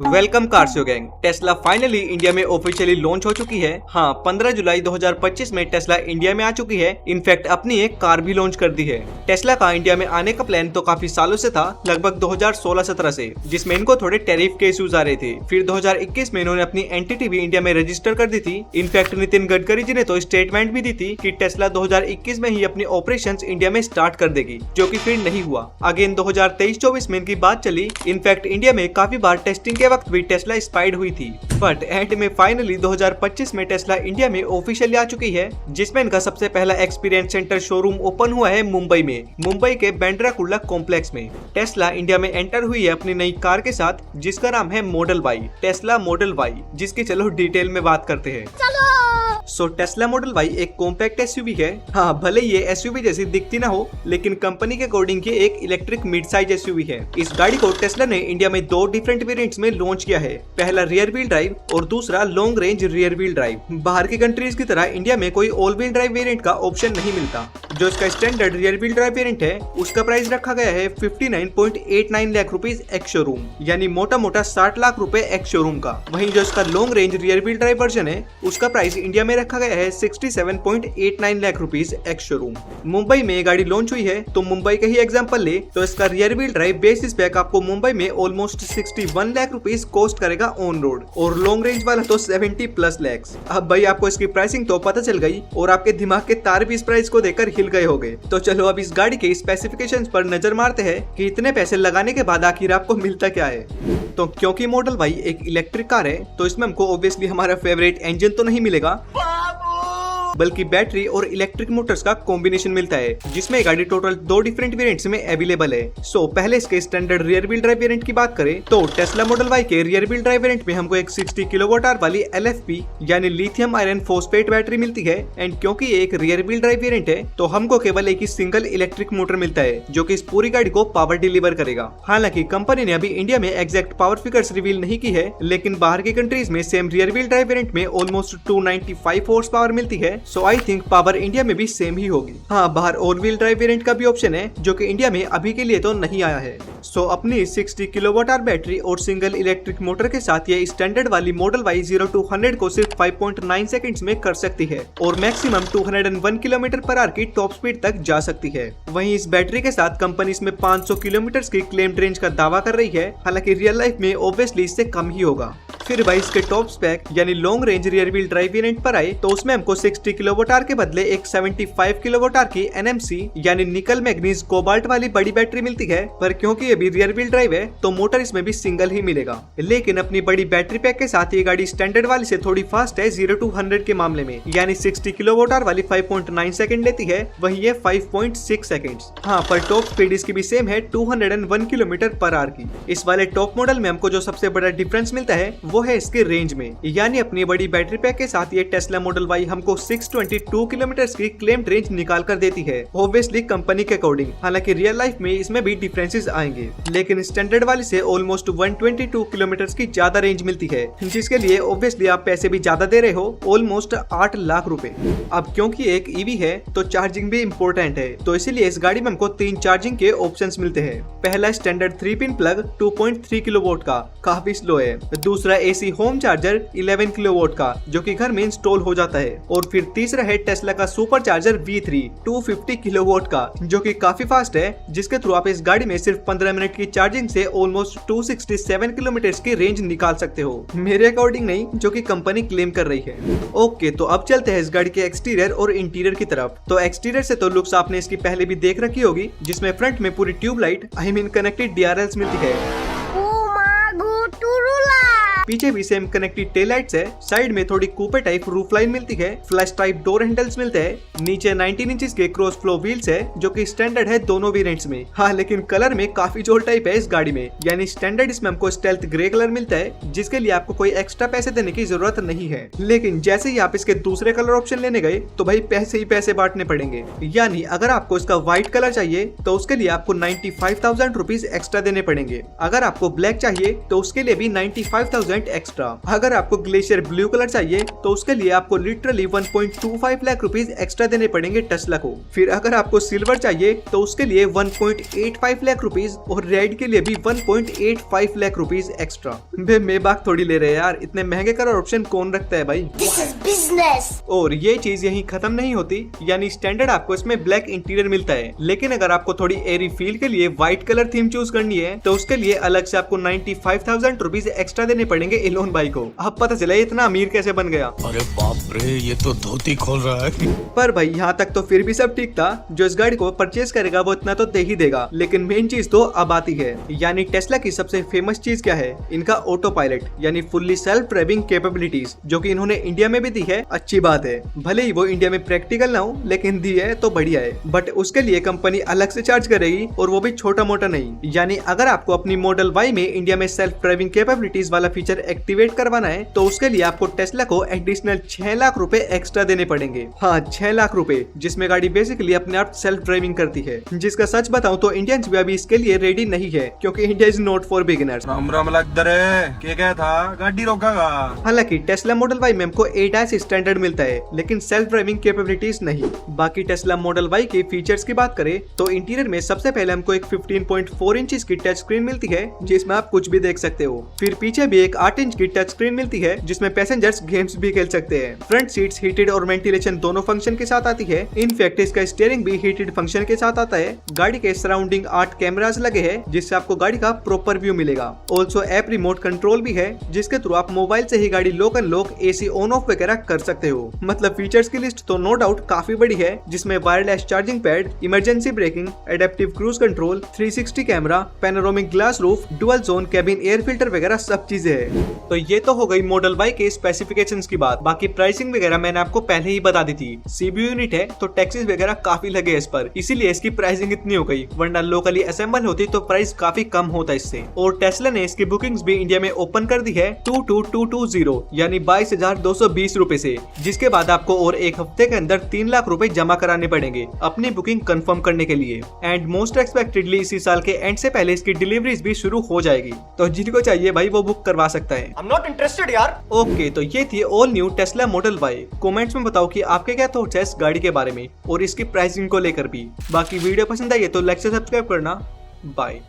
Welcome Carsio gang. Tesla finally India में officially launch हो चुकी है। हाँ, 15 जुलाई 2025 में टेस्ला इंडिया में आ चुकी है। इनफैक्ट अपनी एक कार भी लॉन्च कर दी है। टेस्ला का इंडिया में आने का प्लान तो काफी सालों से था, लगभग 2016-17 से, जिसमें इनको थोड़े टैरिफ के इश्यूज आ रहे थे। फिर 2021 में इन्होंने अपनी एंटिटी भी इंडिया में रजिस्टर कर दी थी। इनफैक्ट नितिन गडकरी जी ने तो स्टेटमेंट भी दी थी कि टेस्ला 2021 में ही अपनी ऑपरेशंस इंडिया में स्टार्ट कर देगी, जो कि फिर नहीं हुआ। अगेन 2023-24 में इनकी बात चली। इनफैक्ट इंडिया में काफी बार टेस्टिंग के वक्त भी टेस्ला स्पाइड हुई थी, बट एंड में फाइनली 2025 में टेस्ला इंडिया में ऑफिशियली आ चुकी है, जिसमें इनका सबसे पहला एक्सपीरियंस सेंटर शोरूम ओपन हुआ है मुंबई में, मुंबई के बांद्रा कुर्ला कॉम्प्लेक्स में। टेस्ला इंडिया में एंटर हुई है अपनी नई कार के साथ, जिसका नाम है model Y, Tesla model Y, जिसकी चलो डिटेल में बात करते हैं। सो टेस्ला मॉडल वाई एक कॉम्पैक्ट एसयूवी है। हाँ, भले ये एसयूवी जैसी दिखती ना हो, लेकिन कंपनी के अकॉर्डिंग ये एक इलेक्ट्रिक मिड साइज एसयूवी है। इस गाड़ी को टेस्ला ने इंडिया में दो डिफरेंट वेरिएंट्स में लॉन्च किया है, पहला रियर व्हील ड्राइव और दूसरा long range rear wheel drive. बाहर की कंट्रीज की तरह इंडिया में कोई ऑल व्हील ड्राइव वेरिएंट का ऑप्शन नहीं मिलता। जो इसका standard rear wheel drive variant है, उसका प्राइस रखा गया है 59.89 लाख रुपीज एक्स शोरूम, यानी मोटा मोटा 60 लाख रुपए एक्स शोरूम का। वहीं जो इसका long range rear wheel drive version है, उसका प्राइस इंडिया में रखा गया है 67.89 lakh rupees ex showroom. Mumbai में गाड़ी लॉन्च हुई है, तो मुंबई का ही एग्जांपल ले तो इसका rear wheel drive basis pack आपको मुंबई में ऑलमोस्ट 61 लाख रुपीज कॉस्ट करेगा ऑन रोड, और लॉन्ग रेंज वाला तो 70+ लैक्स। अब भाई आपको इसकी प्राइसिंग तो पता चल गई, और आपके दिमाग के तार भी इस प्राइस को देखकर हिल गए होंगे। तो चलो अब इस गाड़ी के स्पेसिफिकेशंस पर नजर मारते हैं कि इतने पैसे लगाने के बाद आखिर आपको मिलता क्या है। तो क्योंकि मॉडल वाई एक इलेक्ट्रिक कार है, तो इसमें हमको ऑब्वियसली हमारा फेवरेट इंजन तो नहीं मिलेगा, बल्कि बैटरी और इलेक्ट्रिक मोटर्स का कॉम्बिनेशन मिलता है, जिसमें गाड़ी टोटल दो डिफरेंट वेरिएंट्स में अवेलेबल है। सो पहले इसके standard rear wheel drive variant की बात करें तो टेस्ला मॉडल वाई के रियर व्हील ड्राइव वेरिएंट में हमको एक 60 किलोवाट आवर वाली LFP यानी लिथियम आयरन फॉस्फेट बैटरी मिलती है। एंड क्योंकि ये एक रियर व्हील ड्राइव वेरिएंट है, तो हमको केवल एक ही सिंगल इलेक्ट्रिक मोटर मिलता है, जो कि इस पूरी गाड़ी को पावर डिलीवर करेगा। हालांकि कंपनी ने अभी इंडिया में एग्जैक्ट पावर फिगर्स रिवील नहीं की है, लेकिन बाहर की कंट्रीज में same rear wheel drive variant में ऑलमोस्ट 295 हॉर्स पावर मिलती है। सो आई थिंक पावर इंडिया में भी सेम ही होगी। हाँ, बाहर ऑल व्हील ड्राइव वेरिएंट का भी ऑप्शन है, जो कि इंडिया में अभी के लिए तो नहीं आया है। सो अपनी 60 किलोवाट आवर बैटरी और सिंगल इलेक्ट्रिक मोटर के साथ ये स्टैंडर्ड वाली मॉडल वाई 0 to 100 को सिर्फ 5.9 सेकंड्स में कर सकती है, और मैक्सिमम 201 किलोमीटर पर आवर की टॉप स्पीड तक जा सकती है। वहीं इस बैटरी के साथ कंपनी इसमें 500 किलोमीटर की क्लेम्ड रेंज का दावा कर रही है, हालांकि रियल लाइफ में ऑब्वियसली इससे कम ही होगा। फिर भाई इसके टॉप स्पेक यानी long range rear wheel drive variant पर आए, तो उसमें हमको 60 किलोवाट आवर के बदले एक 75 किलोवाट आवर की NMC यानी निकल मैग्नीज कोबाल्ट वाली बड़ी बैटरी मिलती है। पर क्योंकि ये भी रियर व्हील ड्राइव है, तो मोटर इसमें भी सिंगल ही मिलेगा। लेकिन अपनी बड़ी बैटरी पैक के साथ ये गाड़ी स्टैंडर्ड वाली से थोड़ी फास्ट है 0 to 100 के मामले में, यानी 60 किलोवाट आवर वाली 5.9 सेकंड लेती है, वही ये 5.6 सेकंड्स। हाँ, पर टॉप स्पीड इसकी भी सेम है 201 किलोमीटर पर आवर की। इस वाले टॉप मॉडल में हमको जो सबसे बड़ा डिफरेंस मिलता है, वो है इसके रेंज में, यानी अपनी बड़ी बैटरी पैक के साथ ये टेस्ला मॉडल वाई हमको 622 किलोमीटर की क्लेम्ड रेंज निकाल कर देती है, ऑब्वियसली कंपनी के अकॉर्डिंग। हालांकि रियल लाइफ में इसमें भी डिफरेंसेस आएंगे, लेकिन स्टैंडर्ड वाली से ऑलमोस्ट 122 किलोमीटर की ज्यादा रेंज मिलती है, जिसके लिए ऑब्वियसली आप पैसे भी ज्यादा दे रहे हो, ऑलमोस्ट 8 लाख रुपए। अब क्योंकि एक ईवी है, तो चार्जिंग भी इम्पोर्टेंट है, तो इसीलिए इस गाड़ी में हमको 3 चार्जिंग के ऑप्शंस मिलते हैं। पहला स्टैंडर्ड 3 पिन प्लग 2.3 किलोवाट का, काफी स्लो है। दूसरा AC होम चार्जर 11 किलोवाट का, जो कि घर में इंस्टॉल हो जाता है। और फिर तीसरा है टेस्ला का सुपर चार्जर V3 250 किलोवाट का, जो कि काफी फास्ट है, जिसके थ्रू आप इस गाड़ी में सिर्फ 15 मिनट की चार्जिंग से ऑलमोस्ट 267 किलोमीटर की रेंज निकाल सकते हो। मेरे अकॉर्डिंग नहीं, जो कि कंपनी क्लेम कर रही है। ओके, तो अब चलते हैं इस गाड़ी के एक्सटीरियर और इंटीरियर की तरफ। तो एक्सटीरियर से तो लुक्स आपने इसकी पहले भी देख रखी होगी, जिसमें फ्रंट में पूरी ट्यूबलाइट कनेक्टेड DRLs मिलती है। पीछे भी सेम कनेक्टेड टेल लाइट्स है। साइड में थोड़ी कूपे टाइप रूफ लाइन मिलती है। फ्लैश टाइप डोर हैंडल्स मिलते हैं। नीचे 19 इंचेस के क्रॉस फ्लो व्हील्स है, जो कि स्टैंडर्ड है दोनों वेरिएंट्स में। हाँ, लेकिन कलर में काफी जोर टाइप है इस गाड़ी में, यानी स्टैंडर्ड इसमें हमको स्टेल्थ ग्रे कलर मिलता है, जिसके लिए आपको कोई एक्स्ट्रा पैसे देने की जरूरत नहीं है। लेकिन जैसे ही आप इसके दूसरे कलर ऑप्शन लेने गए, तो भाई पैसे ही पैसे बांटने पड़ेंगे। यानी अगर आपको इसका व्हाइट कलर चाहिए, तो उसके लिए आपको 95,000 रुपीज एक्स्ट्रा देने पड़ेंगे। अगर आपको ब्लैक चाहिए, तो उसके लिए भी 95,000 वेरिएंट एक्स्ट्रा। अगर आपको ग्लेशियर ब्लू कलर चाहिए तो उसके लिए आपको लिटरली 1.25 लाख रुपीज एक्स्ट्रा देने पड़ेंगे टेस्ला को। फिर अगर आपको सिल्वर चाहिए तो उसके लिए 1.85 लाख रुपीज और रेड के लिए भी 1.85 लाख रुपीज एक्स्ट्रा। मैं बात थोड़ी ले रहे यार, इतने महंगे कलर ऑप्शन कौन रखता है भाई। This is business। और ये चीज यहीं खत्म नहीं होती, यानी स्टैंडर्ड आपको इसमें ब्लैक इंटीरियर मिलता है, लेकिन अगर आपको थोड़ी एरी फील के लिए व्हाइट कलर थीम चूज करनी है तो उसके लिए अलग से आपको 95,000 रुपीज एक्स्ट्रा देने पड़ेंगे इलोन भाई को। अब पता चला इतना अमीर कैसे बन गया। अरे बाप रे, ये तो धोती खोल रहा है। पर भाई यहाँ तक तो फिर भी सब ठीक था, जो इस गाड़ी को परचेज करेगा वो इतना तो दे ही देगा, लेकिन मेन चीज तो अब आती है, यानी टेस्ला की सबसे फेमस चीज क्या है, इनका ऑटो पायलट यानी फुल्ली सेल्फ ड्राइविंग कैपेबिलिटीज, जो कि इन्होंने इंडिया में भी दी है। अच्छी बात है, भले ही वो इंडिया में प्रैक्टिकल ना हो, लेकिन दी है तो बढ़िया है। बट उसके लिए कंपनी अलग से चार्ज करेगी, और वो भी छोटा मोटा नहीं। यानी अगर आपको अपनी मॉडल वाई में इंडिया में सेल्फ ड्राइविंग कैपेबिलिटीज वाला फीचर एक्टिवेट करवाना है तो उसके लिए आपको टेस्ला को एडिशनल 6 लाख रुपए एक्स्ट्रा देने पड़ेंगे। हाँ, 6 लाख रुपए, जिसमें गाड़ी बेसिकली अपने आप सेल्फ ड्राइविंग करती है। जिसका सच बताऊं तो इंडियंस भी अभी इसके लिए रेडी नहीं है, क्योंकि India is not for beginners. क्या था गाड़ी रोकेगा। हालांकि टेस्ला मॉडल वाई में हमको ADAS स्टैंडर्ड मिलता है, लेकिन सेल्फ ड्राइविंग कैपेबिलिटीज नहीं। बाकी टेस्ला मॉडल वाई के फीचर्स की बात करें तो इंटीरियर में सबसे पहले हमको एक 15.4 इंच की टच स्क्रीन मिलती है, जिसमें आप कुछ भी देख सकते हो। फिर पीछे भी एक 8 इंच की टच स्क्रीन मिलती है, जिसमें पैसेंजर्स गेम्स भी खेल सकते हैं। फ्रंट सीट्स हीटेड और वेंटिलेशन दोनों फंक्शन के साथ आती है। इनफैक्ट इसका स्टीयरिंग भी हीटेड फंक्शन के साथ आता है। गाड़ी के सराउंडिंग 8 कैमरास लगे हैं, जिससे आपको गाड़ी का प्रॉपर व्यू मिलेगा। ऑल्सो ऐप रिमोट कंट्रोल भी है, जिसके थ्रू आप मोबाइल से ही गाड़ी lock unlock, AC on off वगैरह कर सकते हो। मतलब फीचर्स की लिस्ट तो नो डाउट काफी बड़ी है, जिसमें wireless charging pad, emergency breaking, adaptive cruise control, 360 camera, panoramic glass roof, dual zone cabin air filter वगैरह सब चीजें हैं। तो ये तो हो गई मॉडल वाई के स्पेसिफिकेशंस की बात। बाकी प्राइसिंग वगैरह मैंने आपको पहले ही बता दी थी। CPU यूनिट है तो टैक्सेस वगैरह काफी लगे इस पर, इसीलिए इसकी प्राइसिंग इतनी हो गई, वरना लोकली असेंबल होती तो प्राइस काफी कम होता इससे। और टेस्ला ने इसकी बुकिंग्स भी इंडिया में ओपन कर दी है 22,220 यानी 22,220 रुपए से, जिसके बाद आपको और एक हफ्ते के अंदर 3 लाख रुपए जमा कराने पड़ेंगे अपनी बुकिंग कंफर्म करने के लिए। एंड मोस्ट एक्सपेक्टेडली इसी साल के एंड से पहले इसकी डिलीवरीज भी शुरू हो जाएगी, तो जिनको चाहिए भाई वो बुक करवा सकता है। I'm not interested यार। ओके, तो ये थी all new Tesla model Y. Comments में बताओ कि आपके क्या थॉट्स है इस गाड़ी के बारे में और इसकी प्राइसिंग को लेकर भी। बाकी वीडियो पसंद आई है तो लाइक से सब्सक्राइब करना। बाय।